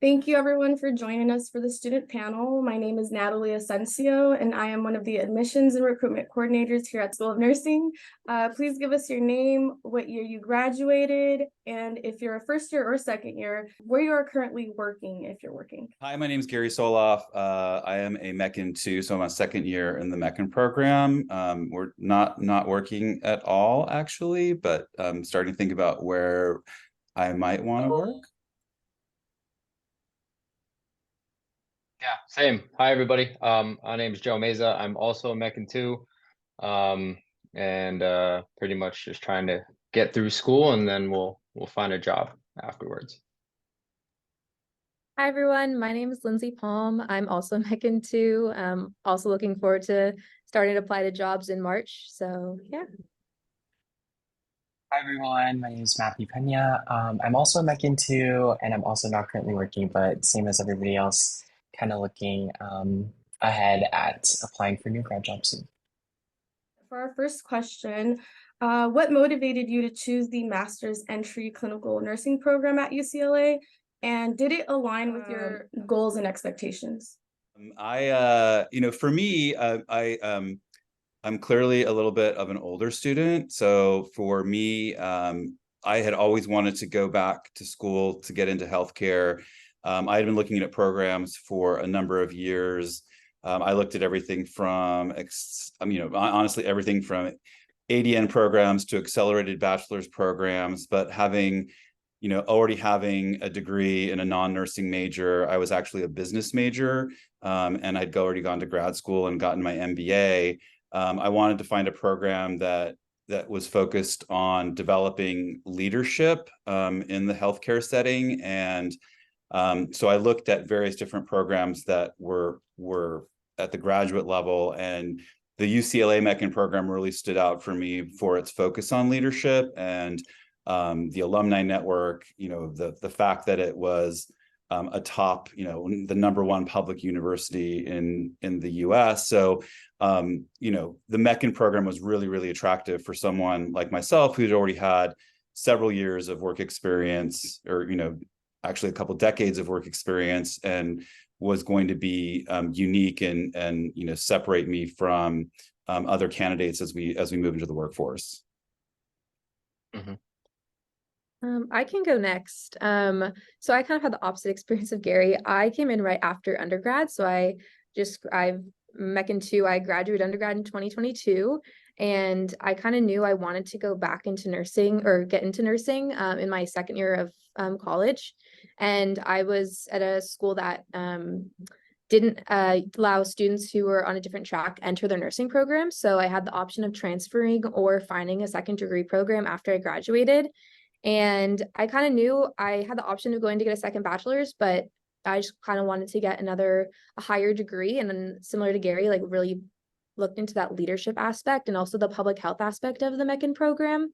Thank you everyone for joining us for the student panel. My name is Natalie Asensio, and I am one of the admissions and recruitment coordinators here at School of Nursing. Please give us your name, what year you graduated, and if you're a first year or second year, where you are currently working, if you're working. Hi, my name is Gary Soloff. I am a MECN 2, so I'm a second year in the MECN program. We're not working at all, actually, but I'm starting to think about where I might want to work. Yeah, same. Hi, everybody. My name is Joe Meza. I'm also a MECN 2, and pretty much just trying to get through school, and then we'll find a job afterwards. Hi everyone, my name is Lindsay Palm. I'm also MECN 2. Also looking forward to starting to apply to jobs in March. So yeah. Hi everyone, my name is Matthew Pena. I'm also a MECN 2, and I'm also not currently working, but same as everybody else, kind of looking ahead at applying for new grad jobs soon. For our first question, what motivated you to choose the Master's Entry Clinical Nursing program at UCLA? And did it align with your goals and expectations? For me, I'm clearly a little bit of an older student. So for me, I had always wanted to go back to school to get into healthcare. I had been looking at programs for a number of years. I looked at everything from, honestly, everything from ADN programs to accelerated bachelor's programs, but already having a degree in a non-nursing major. I was actually a business major, and I'd already gone to grad school and gotten my MBA. I wanted to find a program that was focused on developing leadership in the healthcare setting. And so I looked at various different programs that were at the graduate level, and the UCLA MECN program really stood out for me for its focus on leadership and the alumni network, the fact that it was a top, the #1 public university in the US. So, the MECN program was really, really attractive for someone like myself who'd already had several years of work experience, or, actually a couple decades of work experience, and was going to be unique and separate me from other candidates as we move into the workforce. Mm-hmm. I can go next. So I kind of had the opposite experience of Gary. I came in right after undergrad. So I've MECN 2, I graduated undergrad in 2022, and I kind of knew I wanted to go back into nursing or get into nursing in my second year of college. And I was at a school that didn't allow students who were on a different track enter their nursing program. So I had the option of transferring or finding a second degree program after I graduated. And I kind of knew I had the option of going to get a second bachelor's, but I just kind of wanted to get a higher degree. And then similar to Gary, like really looked into that leadership aspect and also the public health aspect of the MECN program,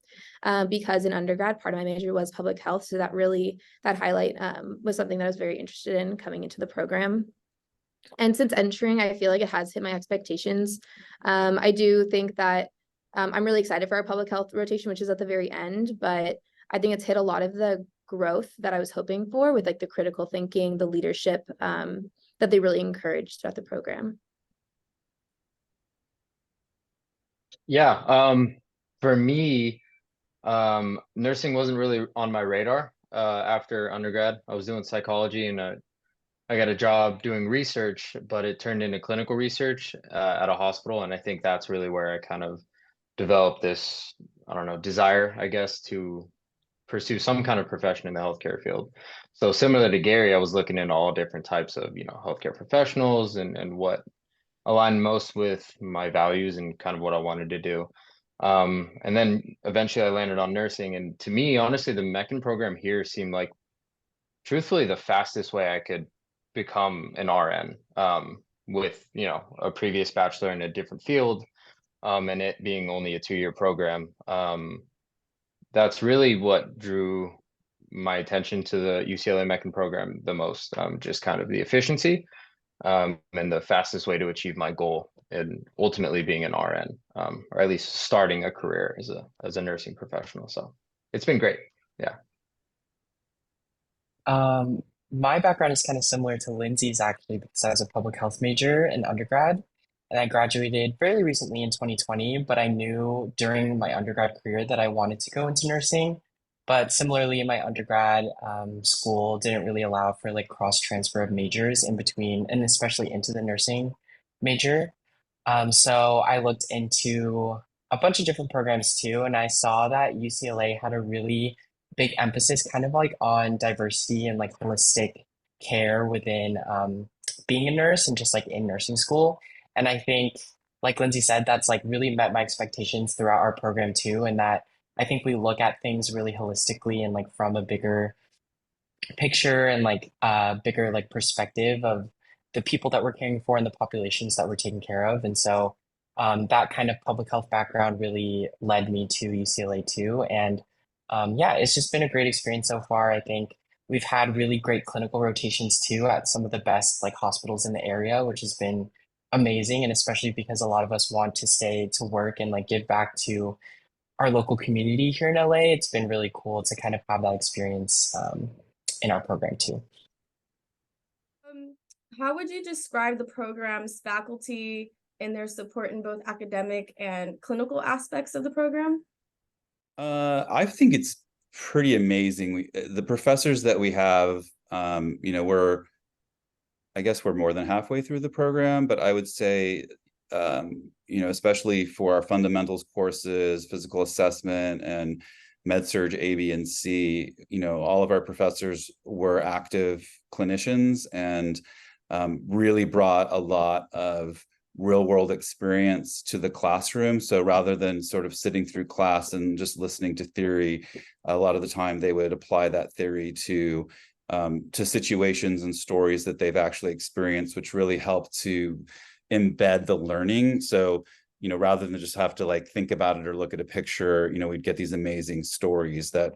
because in undergrad, part of my major was public health. So that highlight was something that I was very interested in coming into the program. And since entering, I feel like it has hit my expectations. I do think that I'm really excited for our public health rotation, which is at the very end, but I think it's hit a lot of the growth that I was hoping for with like the critical thinking, the leadership that they really encouraged throughout the program. Yeah, for me, nursing wasn't really on my radar. After undergrad, I was doing psychology, and I got a job doing research, but it turned into clinical research at a hospital, and I think that's really where I kind of developed this, I don't know, desire, I guess, to pursue some kind of profession in the healthcare field. So similar to Gary, I was looking into all different types of, healthcare professionals and what aligned most with my values and kind of what I wanted to do. And then eventually I landed on nursing. And to me, honestly, the MECN program here seemed like truthfully the fastest way I could become an RN, with, a previous bachelor in a different field, and it being only a 2-year program. That's really what drew my attention to the UCLA MECN program the most, just kind of the efficiency, and the fastest way to achieve my goal and ultimately being an RN, or at least starting a career as a nursing professional. So it's been great. Yeah. My background is kind of similar to Lindsay's actually because I was a public health major in undergrad and I graduated fairly recently in 2020, but I knew during my undergrad career that I wanted to go into nursing. But similarly, my undergrad school didn't really allow for like cross transfer of majors in between and especially into the nursing major. So I looked into a bunch of different programs too, and I saw that UCLA had a really big emphasis kind of like on diversity and like holistic care within being a nurse and just like in nursing school. And I think, like Lindsay said, that's like really met my expectations throughout our program too. And that I think we look at things really holistically and like from a bigger picture and like bigger like perspective of the people that we're caring for and the populations that we're taking care of. And so that kind of public health background really led me to UCLA too. And yeah, it's just been a great experience so far. I think we've had really great clinical rotations too at some of the best like hospitals in the area, which has been amazing. And especially because a lot of us want to stay to work and like give back to our local community here in LA, it's been really cool to kind of have that experience in our program too. Um, how would you describe the program's faculty and their support in both academic and clinical aspects of the program? I think it's pretty amazing. The professors that we have, I guess we're more than halfway through the program, but I would say, especially for our fundamentals courses, physical assessment, and med-surg A, B, and C, all of our professors were active clinicians and really brought a lot of real world experience to the classroom. So rather than sort of sitting through class and just listening to theory, a lot of the time they would apply that theory to situations and stories that they've actually experienced, which really help to embed the learning. So, rather than just have to like think about it or look at a picture, we'd get these amazing stories that,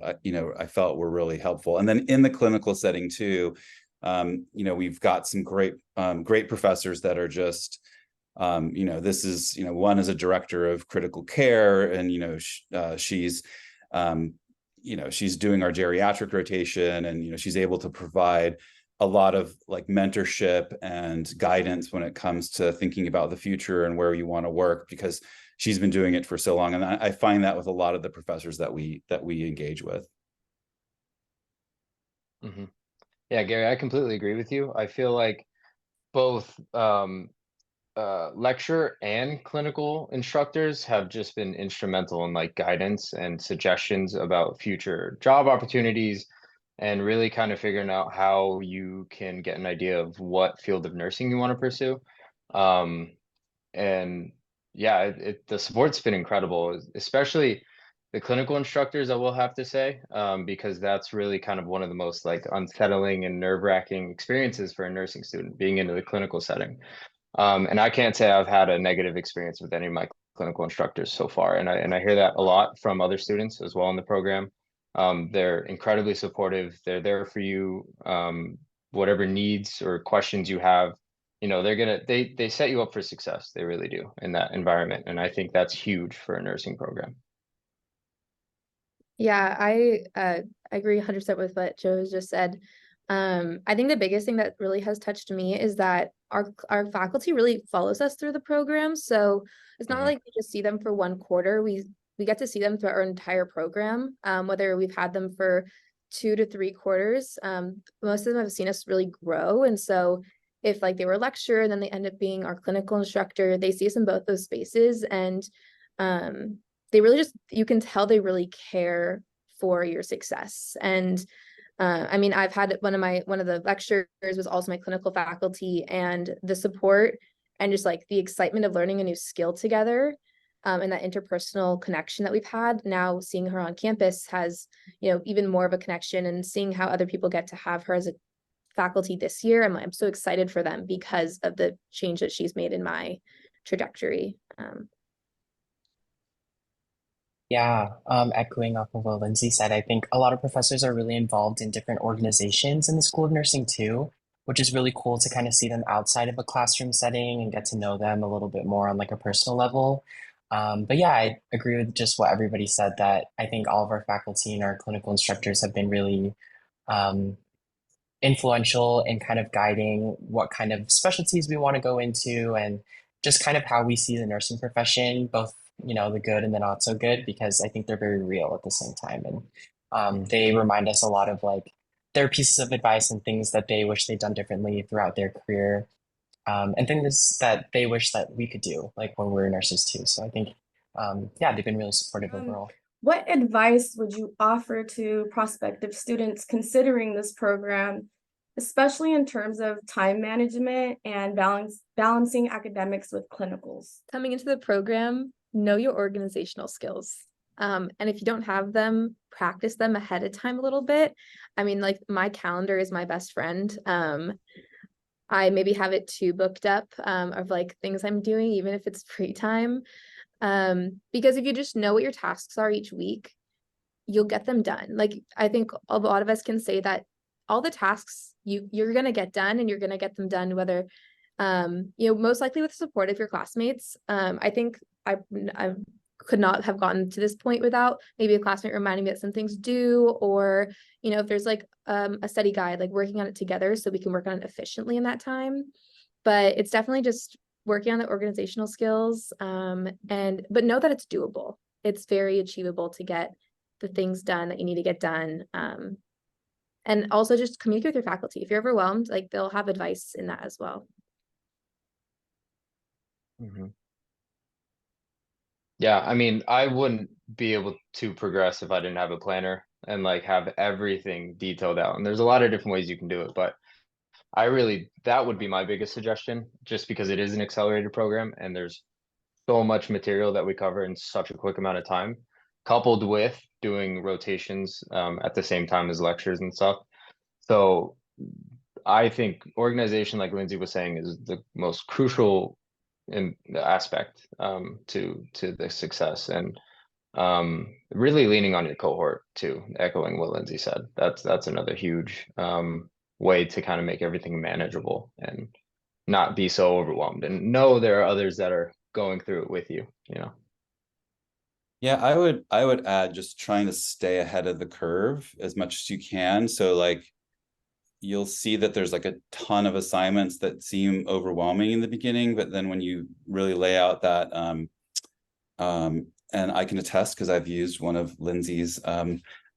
I felt were really helpful. And then in the clinical setting too, we've got some great professors that are just, this is, one is a director of critical care and, she's, she's doing our geriatric rotation and, she's able to provide a lot of like mentorship and guidance when it comes to thinking about the future and where you want to work because she's been doing it for so long. And I find that with a lot of the professors that we engage with. Mm-hmm. Yeah, Gary, I completely agree with you. I feel like both lecture and clinical instructors have just been instrumental in like guidance and suggestions about future job opportunities and really kind of figuring out how you can get an idea of what field of nursing you want to pursue. And yeah, the support's been incredible, especially the clinical instructors, I will have to say, because that's really kind of one of the most like unsettling and nerve-wracking experiences for a nursing student being into the clinical setting. And I can't say I've had a negative experience with any of my clinical instructors so far. And I hear that a lot from other students as well in the program. They're incredibly supportive. They're there for you, whatever needs or questions you have. They set you up for success. They really do in that environment. And I think that's huge for a nursing program. Yeah, I agree 100% with what Joe has just said. I think the biggest thing that really has touched me is that our faculty really follows us through the program. So it's not like we just see them for one quarter. We get to see them throughout our entire program, whether we've had them for 2 to 3 quarters. Most of them have seen us really grow. And so if like they were a lecturer, then they end up being our clinical instructor, they see us in both those spaces. And they really you can tell they really care for your success. And I mean, I've had one of the lecturers was also my clinical faculty, and the support and just like the excitement of learning a new skill together, and that interpersonal connection that we've had. Now seeing her on campus has, even more of a connection, and seeing how other people get to have her as a faculty this year. I'm so excited for them because of the change that she's made in my trajectory. Yeah, echoing off of what Lindsay said, I think a lot of professors are really involved in different organizations in the School of Nursing too, which is really cool to kind of see them outside of a classroom setting and get to know them a little bit more on like a personal level. But yeah, I agree with just what everybody said that I think all of our faculty and our clinical instructors have been really um, influential in kind of guiding what kind of specialties we want to go into and just kind of how we see the nursing profession, both, the good and the not so good, because I think they're very real at the same time. And they remind us a lot of like their pieces of advice and things that they wish they'd done differently throughout their career, and things that they wish that we could do, like when we were nurses too. So I think, yeah, they've been really supportive overall. What advice would you offer to prospective students considering this program, especially in terms of time management and balancing academics with clinicals? Coming into the program, know your organizational skills. And if you don't have them, practice them ahead of time a little bit. I mean, like my calendar is my best friend. I maybe have it too booked up of like things I'm doing, even if it's free time. Because if you just know what your tasks are each week, you'll get them done. Like I think a lot of us can say that all the tasks you're gonna get done, and you're gonna get them done whether most likely with the support of your classmates. I think I could not have gotten to this point without maybe a classmate reminding me that some things do, or if there's like a study guide, like working on it together so we can work on it efficiently in that time. But it's definitely just working on the organizational skills, but know that it's doable. It's very achievable to get the things done that you need to get done. And also just communicate with your faculty. If you're overwhelmed, like they'll have advice in that as well. Yeah, I mean, I wouldn't be able to progress if I didn't have a planner and like have everything detailed out. And there's a lot of different ways you can do it, but that would be my biggest suggestion, just because it is an accelerated program and there's so much material that we cover in such a quick amount of time, coupled with doing rotations at the same time as lectures and stuff. So I think organization, like Lindsay was saying, is the most crucial aspect to the success, and really leaning on your cohort too, echoing what Lindsay said. That's another huge way to kind of make everything manageable and not be so overwhelmed, and know there are others that are going through it with you. Yeah, I would add just trying to stay ahead of the curve as much as you can. So like you'll see that there's like a ton of assignments that seem overwhelming in the beginning, but then when you really lay out that and I can attest because I've used one of Lindsay's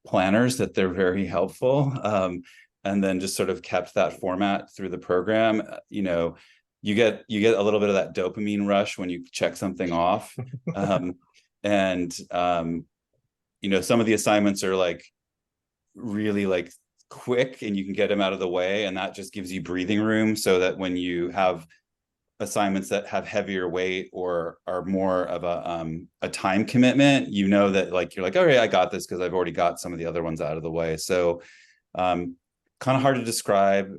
planners, that they're very helpful, and then just sort of kept that format through the program. You get a little bit of that dopamine rush when you check something off. And some of the assignments are like really like quick and you can get them out of the way, and that just gives you breathing room so that when you have assignments that have heavier weight or are more of a time commitment, that like you're like, all right, I got this because I've already got some of the other ones out of the way. So kind of hard to describe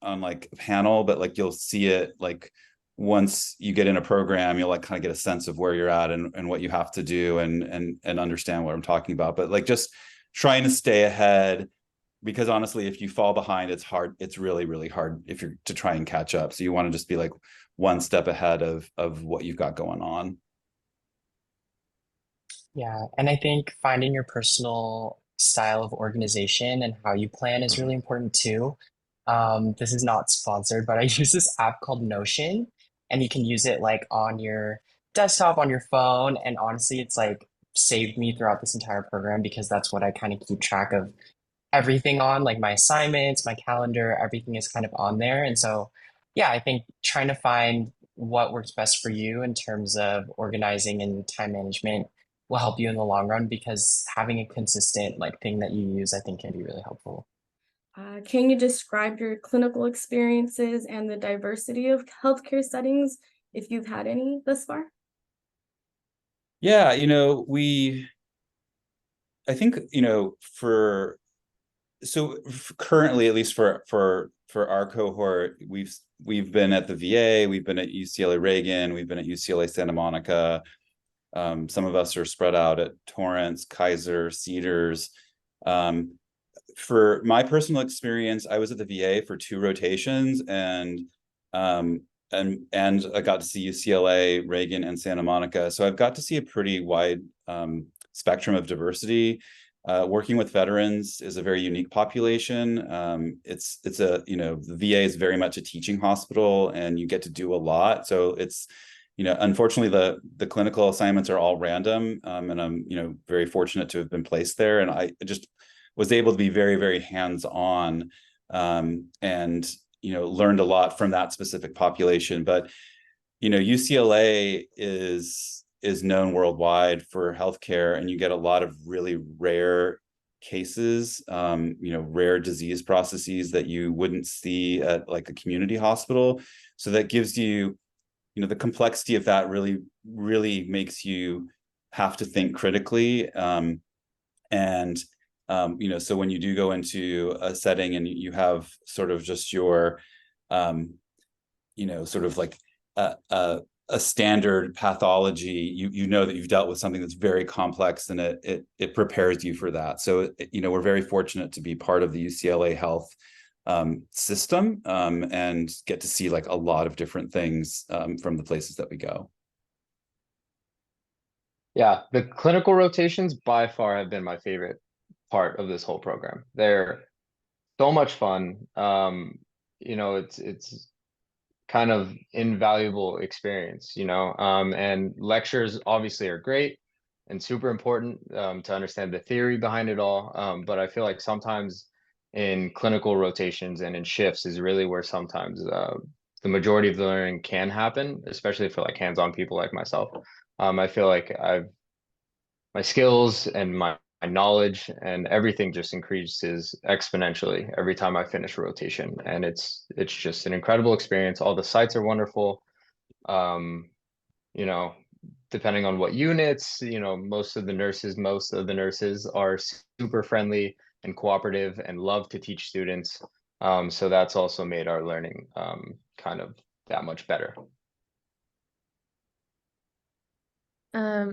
on like a panel, but like you'll see it like once you get in a program, you'll like kind of get a sense of where you're at and what you have to do and understand what I'm talking about. But like just trying to stay ahead, because honestly, if you fall behind, it's hard. It's really, really hard if you're to try and catch up. So you want to just be like one step ahead of what you've got going on. Yeah, and I think finding your personal style of organization and how you plan is really important too. This is not sponsored, but I use this app called Notion, and you can use it like on your desktop, on your phone. And honestly, it's like saved me throughout this entire program because that's what I kind of keep track of everything on, like my assignments, my calendar, everything is kind of on there. And so, yeah, I think trying to find what works best for you in terms of organizing and time management will help you in the long run, because having a consistent like thing that you use, I think, can be really helpful. Can you describe your clinical experiences and the diversity of healthcare settings, if you've had any thus far? Yeah, I think, currently, at least for our cohort, we've been at the VA, we've been at UCLA Reagan, we've been at UCLA Santa Monica. Some of us are spread out at Torrance, Kaiser, Cedars. For my personal experience, I was at the VA for 2 rotations, and I got to see UCLA, Reagan, and Santa Monica. So I've got to see a pretty wide spectrum of diversity. Working with veterans is a very unique population. It's a, the VA is very much a teaching hospital, and you get to do a lot. So it's, unfortunately the clinical assignments are all random. And I'm, very fortunate to have been placed there. And I just was able to be very, very hands-on, and, learned a lot from that specific population. But, UCLA is known worldwide for healthcare, and you get a lot of really rare cases, rare disease processes that you wouldn't see at like a community hospital. So that gives you, the complexity of that really, really makes you have to think critically. And so when you do go into a setting and you have sort of just your, sort of like a standard pathology, you know that you've dealt with something that's very complex, and it prepares you for that. So, we're very fortunate to be part of the UCLA health system, and get to see like a lot of different things from the places that we go. Yeah, the clinical rotations by far have been my favorite part of this whole program. They're so much fun. It's kind of invaluable experience, and lectures obviously are great and super important to understand the theory behind it all. But I feel like sometimes in clinical rotations and in shifts is really where sometimes the majority of the learning can happen, especially for like hands-on people like myself. I feel like my skills and my knowledge and everything just increases exponentially every time I finish a rotation, and it's just an incredible experience. All the sites are wonderful. You know, depending on what units, most of the nurses are super friendly and cooperative and love to teach students. So that's also made our learning kind of that much better.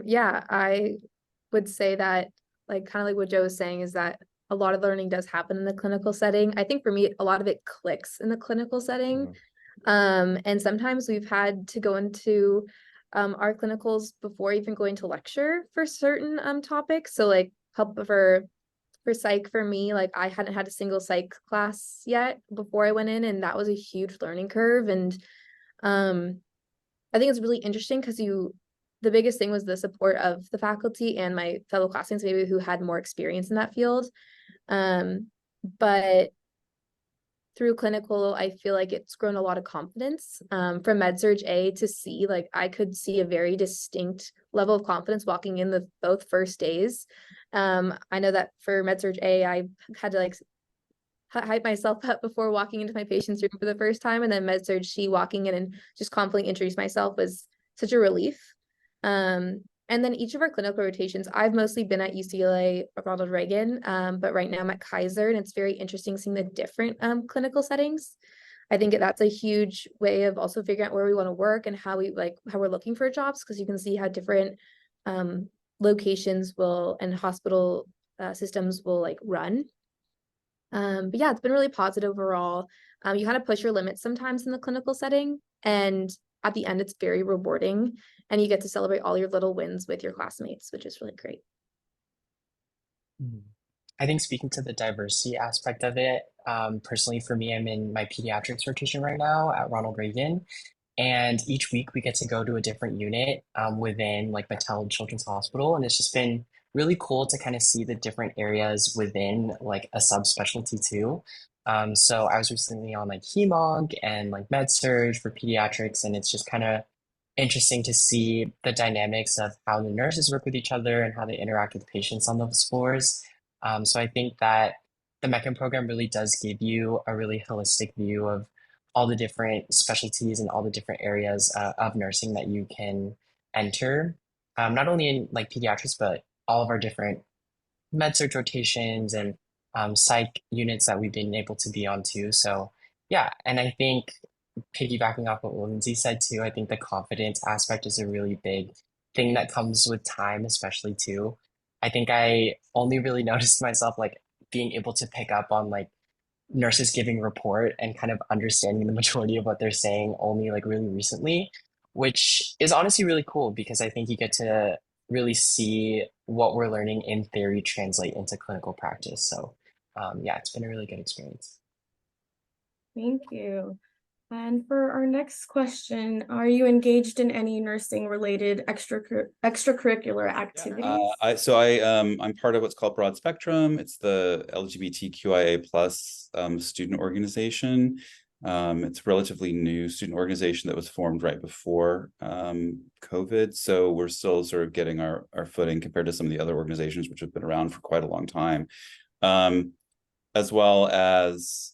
Yeah, I would say that, like, kind of like what Joe was saying, is that a lot of learning does happen in the clinical setting. I think for me, a lot of it clicks in the clinical setting. And sometimes we've had to go into our clinicals before even going to lecture for certain topics. So like help for psych, for me, like I hadn't had a single psych class yet before I went in, and that was a huge learning curve. And I think it's really interesting because the biggest thing was the support of the faculty and my fellow classmates, maybe who had more experience in that field. But through clinical, I feel like it's grown a lot of confidence. From MedSurg A to C, like I could see a very distinct level of confidence walking in the both first days. I know that for MedSurg A, I had to like hype myself up before walking into my patient's room for the first time, and then MedSurg C, walking in and just confidently introduce myself was such a relief. And then each of our clinical rotations, I've mostly been at UCLA, Ronald Reagan, but right now I'm at Kaiser, and it's very interesting seeing the different clinical settings. I think that's a huge way of also figuring out where we want to work and how we're looking for jobs, because you can see how different locations and hospital systems will like run. But yeah, it's been really positive overall. You kind of push your limits sometimes in the clinical setting, and at the end, it's very rewarding, and you get to celebrate all your little wins with your classmates, which is really great. I think speaking to the diversity aspect of it, personally for me, I'm in my pediatrics rotation right now at Ronald Reagan, and each week we get to go to a different unit within like Battelle Children's Hospital, and it's just been really cool to kind of see the different areas within like a subspecialty too. So I was recently on like HEMONC and like MedSurg for pediatrics, and it's just kind of interesting to see the dynamics of how the nurses work with each other and how they interact with patients on those floors. So I think that the MECN program really does give you a really holistic view of all the different specialties and all the different areas of nursing that you can enter, not only in like pediatrics, but all of our different med-surg rotations and psych units that we've been able to be on too. So yeah, and I think piggybacking off what Lindsay said too, I think the confidence aspect is a really big thing that comes with time, especially too. I think I only really noticed myself like being able to pick up on like nurses giving report and kind of understanding the majority of what they're saying only like really recently, which is honestly really cool because I think you get to really see what we're learning in theory translate into clinical practice. So yeah, it's been a really good experience. Thank you. And for our next question, are you engaged in any nursing related extracurricular activities? I'm part of what's called Broad Spectrum. It's the LGBTQIA plus student organization. It's a relatively new student organization that was formed right before COVID. So we're still sort of getting our footing compared to some of the other organizations which have been around for quite a long time. As well as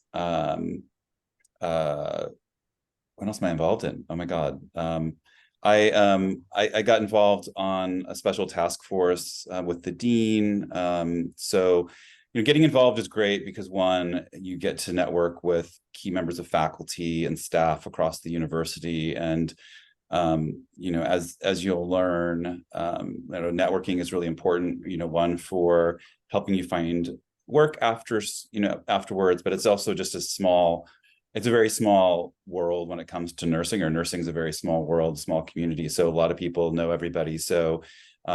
what else am I involved in? Oh my God. I got involved on a special task force with the dean. So, getting involved is great because one, you get to network with key members of faculty and staff across the university, and as you'll learn, networking is really important. One for helping you find work afterwards, but it's also just it's a very small world when it comes to nursing, or nursing is a very small world, small community. So a lot of people know everybody. So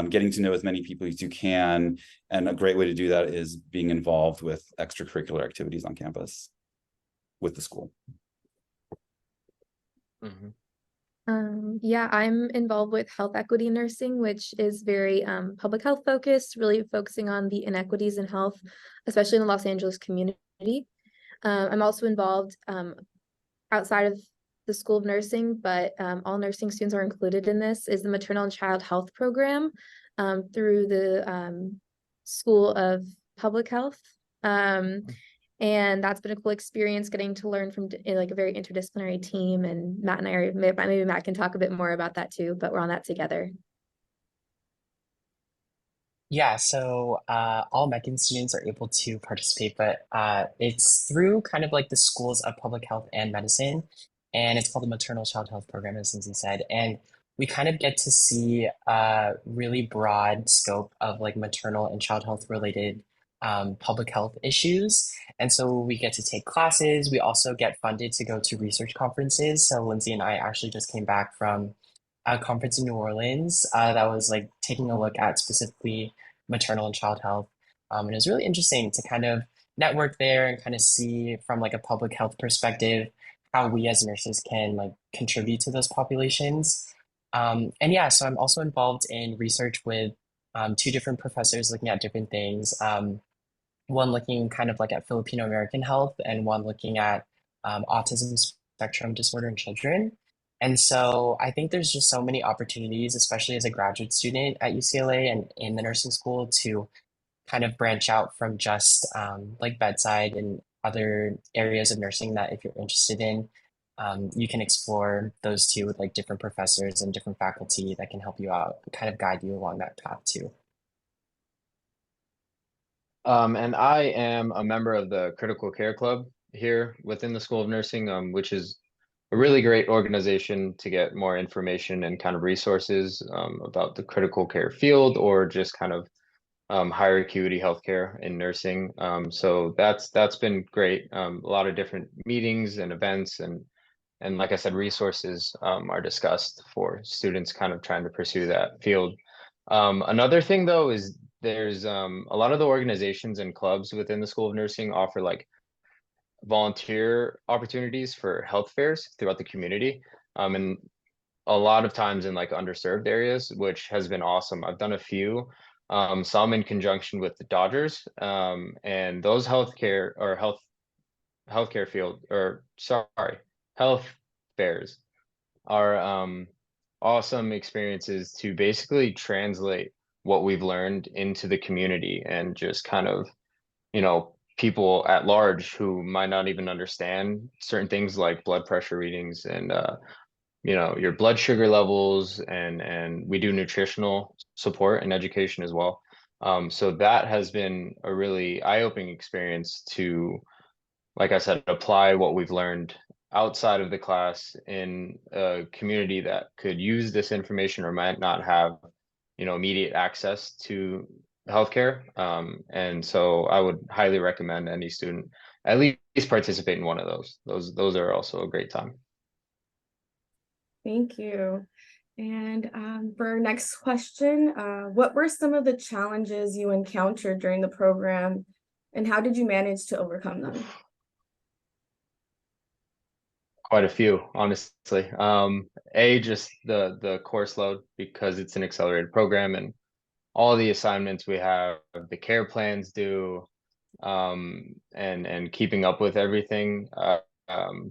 getting to know as many people as you can. And a great way to do that is being involved with extracurricular activities on campus with the school. Yeah, I'm involved with health equity nursing, which is very public health focused, really focusing on the inequities in health, especially in the Los Angeles community. I'm also involved outside of the School of Nursing, but all nursing students are included in this, is the Maternal and Child Health Program through the School of Public Health. And that's been a cool experience, getting to learn from like a very interdisciplinary team. And Matt and I maybe Matt can talk a bit more about that too, but we're on that together. Yeah, so all MECN students are able to participate, but it's through kind of like the schools of public health and medicine, and it's called the Maternal Child Health Program, as Lindsay said. And we kind of get to see a really broad scope of like maternal and child health related public health issues. And so we get to take classes. We also get funded to go to research conferences. So Lindsay and I actually just came back from a conference in New Orleans that was like taking a look at specifically maternal and child health. And it was really interesting to kind of network there and kind of see from like a public health perspective how we as nurses can like contribute to those populations. And yeah, so I'm also involved in research with two different professors looking at different things. One looking kind of like at Filipino American health, and one looking at autism spectrum disorder in children. And so I think there's just so many opportunities, especially as a graduate student at UCLA and in the nursing school, to kind of branch out from just like bedside and other areas of nursing that if you're interested in, you can explore those two with like different professors and different faculty that can help you out, kind of guide you along that path too. And I am a member of the Critical Care Club here within the School of Nursing, which is a really great organization to get more information and kind of resources about the critical care field, or just kind of higher acuity healthcare in nursing. So that's been great. A lot of different meetings and events, and like I said, resources are discussed for students kind of trying to pursue that field. Another thing though is there's a lot of the organizations and clubs within the School of Nursing offer like volunteer opportunities for health fairs throughout the community, and a lot of times in like underserved areas, which has been awesome. I've done a few, some in conjunction with the Dodgers, and those healthcare field, or sorry, health fairs are awesome experiences to basically translate what we've learned into the community, and just kind of, people at large who might not even understand certain things like blood pressure readings and your blood sugar levels, and we do nutritional support and education as well. So that has been a really eye-opening experience to, like I said, apply what we've learned outside of the class in a community that could use this information or might not have, immediate access to healthcare. And so I would highly recommend any student at least participate in one of those. Those are also a great time. Thank you. And for our next question, what were some of the challenges you encountered during the program, and how did you manage to overcome them? Quite a few, honestly. Just the course load, because it's an accelerated program and all the assignments we have, the care plans due, and keeping up with everything.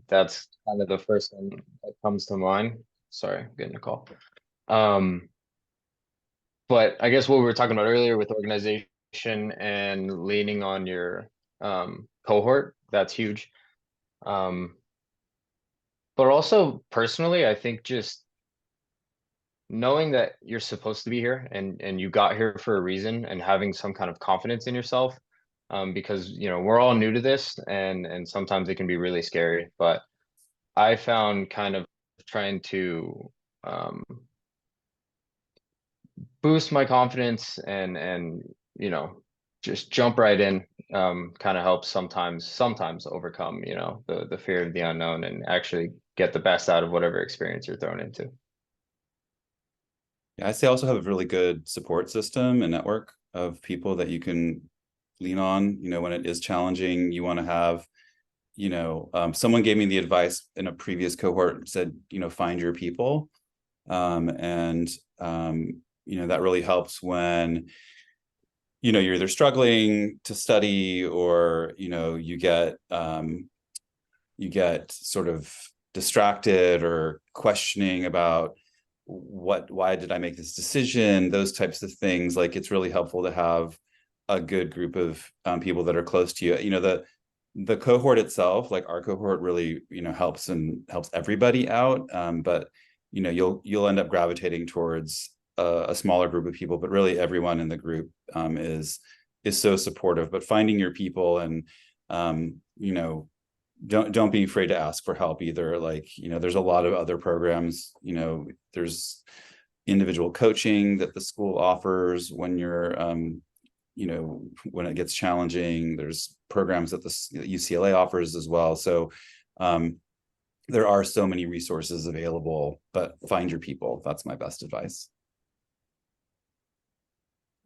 That's kind of the first one that comes to mind. Sorry, I'm getting a call. But I guess what we were talking about earlier with organization and leaning on your cohort, that's huge. But also personally, I think just knowing that you're supposed to be here and you got here for a reason, and having some kind of confidence in yourself, because we're all new to this, and sometimes it can be really scary. But I found kind of trying to boost my confidence and just jump right in, kind of helps sometimes overcome the fear of the unknown and actually get the best out of whatever experience you're thrown into. Yeah, I say also have a really good support system and network of people that you can lean on. When it is challenging, you want to have, someone gave me the advice in a previous cohort, said, find your people. And that really helps when, you're either struggling to study or, you get sort of distracted or questioning about why did I make this decision, those types of things. Like, it's really helpful to have a good group of people that are close to you. The cohort itself, like our cohort, really helps everybody out, but you'll end up gravitating towards a smaller group of people, but really everyone in the group is so supportive. But finding your people, and don't be afraid to ask for help either. Like, there's a lot of other programs, there's individual coaching that the school offers when you're when it gets challenging. There's programs that the UCLA offers as well. So there are so many resources available, but find your people. That's my best advice.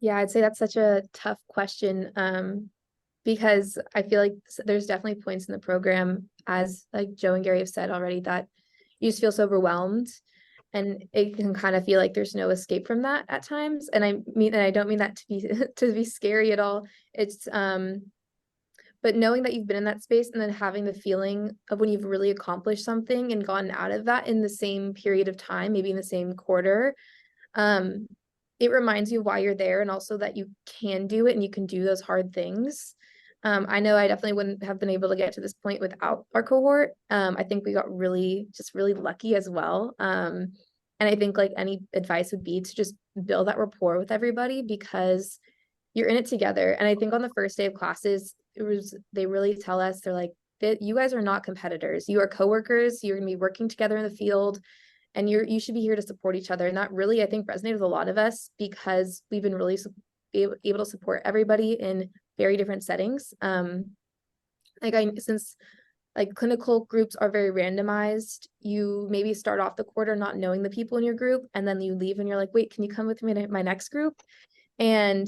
Yeah, I'd say that's such a tough question, because I feel like there's definitely points in the program, as like Joe and Gary have said already, that you just feel so overwhelmed, and it can kind of feel like there's no escape from that at times. And I don't mean that to be to be scary at all. It's but knowing that you've been in that space, and then having the feeling of when you've really accomplished something and gotten out of that in the same period of time, maybe in the same quarter, it reminds you why you're there, and also that you can do it and you can do those hard things. I know I definitely wouldn't have been able to get to this point without our cohort. I think we got really lucky as well. And I think like any advice would be to just build that rapport with everybody, because you're in it together. And I think on the first day of classes, they really tell us, they're like, you guys are not competitors. You are coworkers. You're gonna be working together in the field, and you should be here to support each other. And that really, I think, resonated with a lot of us, because we've been really able to support everybody in very different settings. Since like clinical groups are very randomized, you maybe start off the quarter not knowing the people in your group, and then you leave and you're like, wait, can you come with me to my next group? And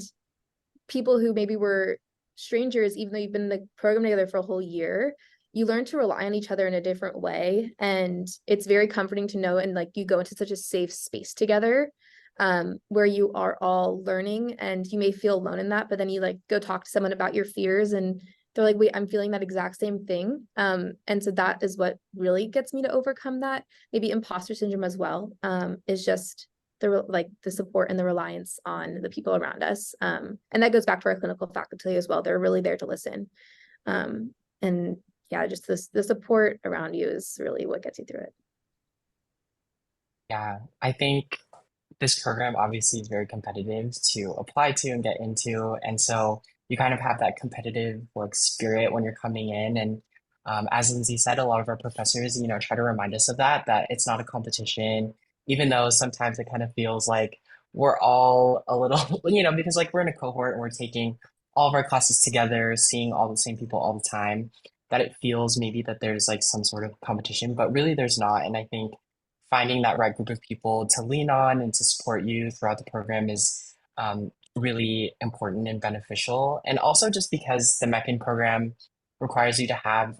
people who maybe were strangers, even though you've been in the program together for a whole year, you learn to rely on each other in a different way. And it's very comforting to know, and like you go into such a safe space together, where you are all learning, and you may feel alone in that, but then you like go talk to someone about your fears, and they're like, wait, I'm feeling that exact same thing. And so that is what really gets me to overcome that. Maybe imposter syndrome as well, is just the support and the reliance on the people around us. And that goes back to our clinical faculty as well. They're really there to listen. And yeah, just the support around you is really what gets you through it. Yeah, I think this program obviously is very competitive to apply to and get into. And so you kind of have that competitive like spirit when you're coming in. And as Lindsay said, a lot of our professors, try to remind us of that it's not a competition, even though sometimes it kind of feels like we're all a little, because like we're in a cohort and we're taking all of our classes together, seeing all the same people all the time, that it feels maybe that there's like some sort of competition, but really there's not. And I think finding that right group of people to lean on and to support you throughout the program is really important and beneficial. And also just because the MECN program requires you to have,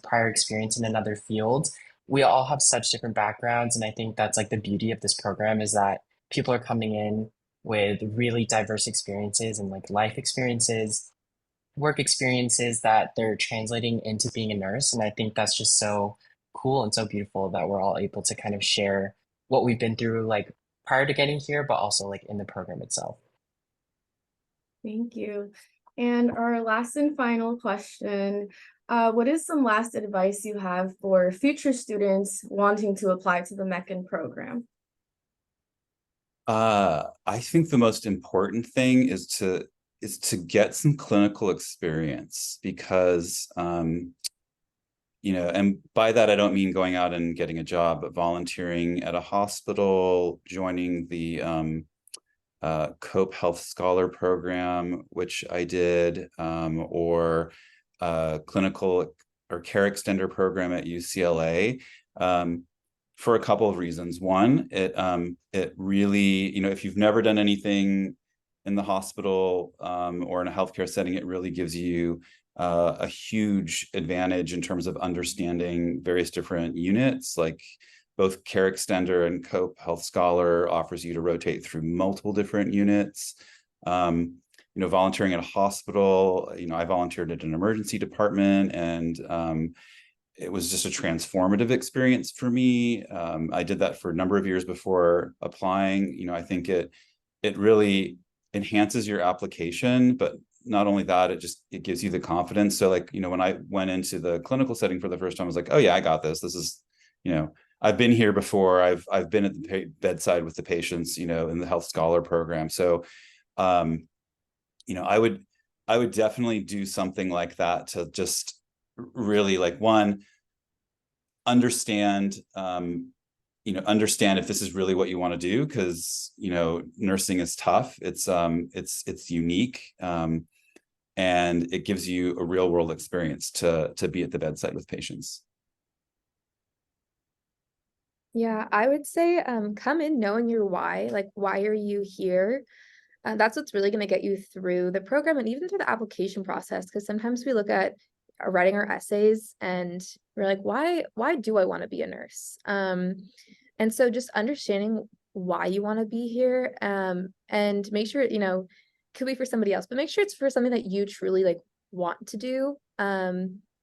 prior experience in another field, we all have such different backgrounds. And I think that's like the beauty of this program is that people are coming in with really diverse experiences and like life experiences, work experiences that they're translating into being a nurse. And I think that's just so cool and so beautiful that we're all able to kind of share what we've been through, like prior to getting here, but also like in the program itself. Thank you. And our last and final question, what is some last advice you have for future students wanting to apply to the MECN program? I think the most important thing is to get some clinical experience because and by that I don't mean going out and getting a job, but volunteering at a hospital, joining the Cope Health Scholar Program, which I did, or clinical or care extender program at UCLA. For a couple of reasons. One, it really, if you've never done anything in the hospital or in a healthcare setting, it really gives you a huge advantage in terms of understanding various different units. Like both Care Extender and Cope Health Scholar offers you to rotate through multiple different units. Volunteering at a hospital, I volunteered at an emergency department, and it was just a transformative experience for me. I did that for a number of years before applying. I think it really enhances your application, but not only that, it gives you the confidence. So like, when I went into the clinical setting for the first time, I was like, oh yeah, I got this. This is, I've been here before. I've been at the bedside with the patients, in the health scholar program. So, I would definitely do something like that to just really like understand if this is really what you want to do, because nursing is tough. It's unique, and it gives you a real world experience to be at the bedside with patients. Yeah, I would say come in knowing your why, like why are you here? That's what's really going to get you through the program and even through the application process. Because sometimes we look at writing our essays and we're like, why do I want to be a nurse? And so just understanding why you want to be here, and make sure, could be for somebody else, but make sure it's for something that you truly like want to do.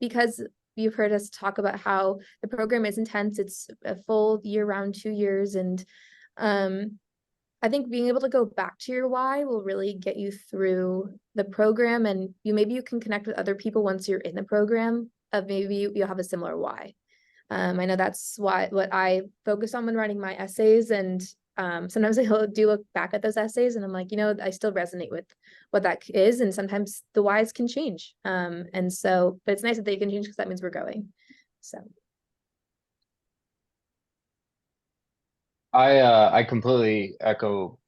Because you've heard us talk about how the program is intense. It's a full year-round 2 years. And I think being able to go back to your why will really get you through the program, and maybe you can connect with other people once you're in the program of maybe you'll have a similar why. I know that's what I focus on when writing my essays, and sometimes I do look back at those essays and I'm like, I still resonate with what that is, and sometimes the whys can change. And so, but it's nice that they can change because that means we're going. So. I completely echo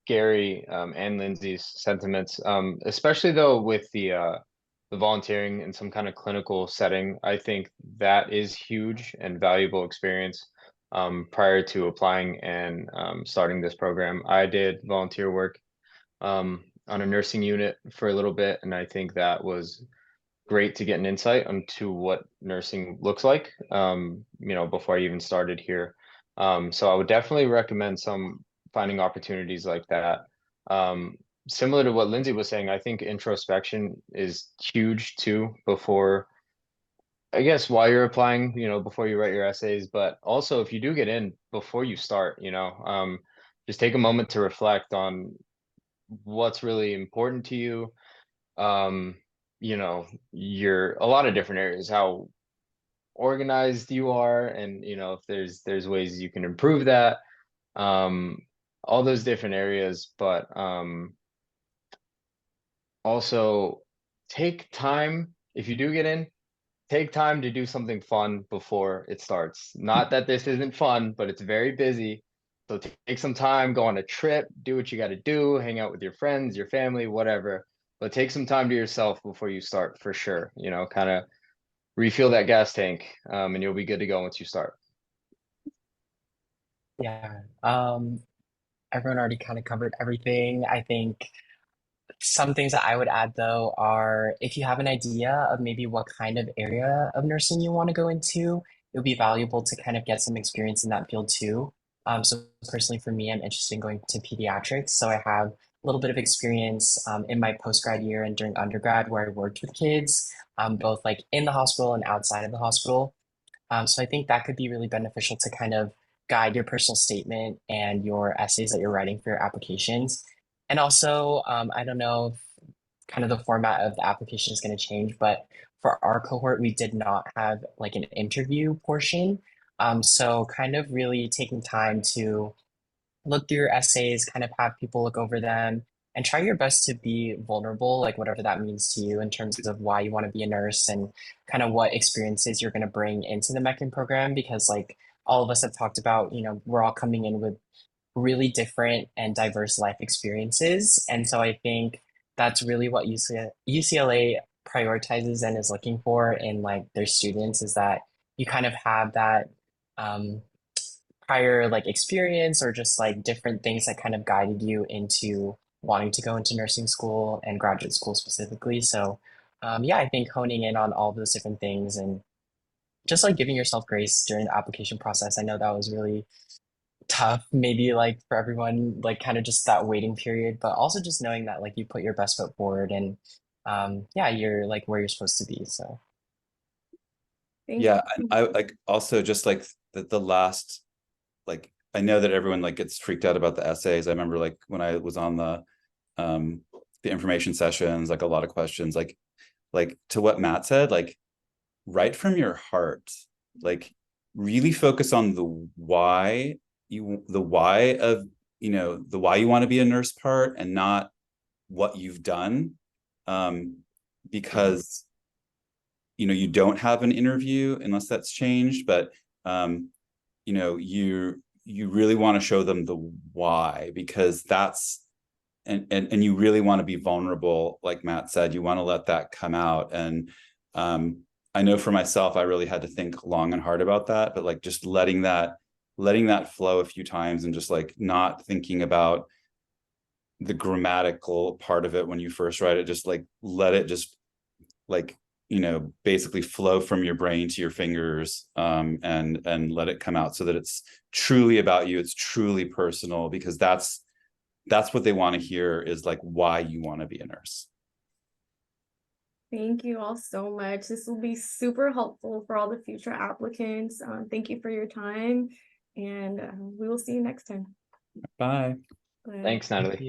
Gary and Lindsay's sentiments, especially though with the volunteering in some kind of clinical setting. I think that is huge and valuable experience. Prior to applying and starting this program, I did volunteer work on a nursing unit for a little bit, and I think that was great to get an insight into what nursing looks like, before I even started here. So I would definitely recommend finding opportunities like that. Similar to what Lindsay was saying, I think introspection is huge too, before, I guess, while you're applying, before you write your essays, but also if you do get in before you start, just take a moment to reflect on what's really important to you. You're a lot of different areas, how organized you are, and if there's ways you can improve that, all those different areas. But also take time, if you do get in, take time to do something fun before it starts. Not that this isn't fun, but it's very busy. So take some time, go on a trip, do what you got to do, hang out with your friends, your family, whatever. But take some time to yourself before you start, for sure. Kind of refill that gas tank, and you'll be good to go once you start. Yeah. Everyone already kind of covered everything. I think some things that I would add though are if you have an idea of maybe what kind of area of nursing you want to go into, it would be valuable to kind of get some experience in that field too. So personally for me, I'm interested in going to pediatrics. So I have a little bit of experience in my postgrad year and during undergrad where I worked with kids, both like in the hospital and outside of the hospital. So I think that could be really beneficial to kind of guide your personal statement and your essays that you're writing for your applications. And also, I don't know if kind of the format of the application is going to change, but for our cohort, we did not have like an interview portion. So kind of really taking time to look through your essays, kind of have people look over them, and try your best to be vulnerable, like whatever that means to you in terms of why you want to be a nurse and kind of what experiences you're going to bring into the MECN program. Because, like all of us have talked about, we're all coming in with really different and diverse life experiences. And so I think that's really what UCLA prioritizes and is looking for in like their students is that you kind of have that um, prior like experience or just like different things that kind of guided you into wanting to go into nursing school and graduate school specifically. So yeah, I think honing in on all those different things and just like giving yourself grace during the application process. I know that was really tough, maybe like for everyone, like kind of just that waiting period, but also just knowing that like you put your best foot forward and yeah, you're like where you're supposed to be. So Thank Yeah, you. and I like also just like the last, like I know that everyone like gets freaked out about the essays. I remember like when I was on the information sessions, like a lot of questions, like to what Matt said, like write from your heart, like really focus on the why the why of the why you want to be a nurse part and not what you've done, because you don't have an interview unless that's changed, but you really want to show them the why, because that's and you really want to be vulnerable, like Matt said. You want to let that come out. And I know for myself, I really had to think long and hard about that, but like just letting that flow a few times and just like not thinking about the grammatical part of it when you first write it, just like let it just like basically flow from your brain to your fingers, and let it come out so that it's truly about you, it's truly personal, because that's what they want to hear, is like why you want to be a nurse. Thank you all so much. This will be super helpful for all the future applicants. Thank you for your time, and we will see you next time. Bye. Bye. Thanks, Natalie.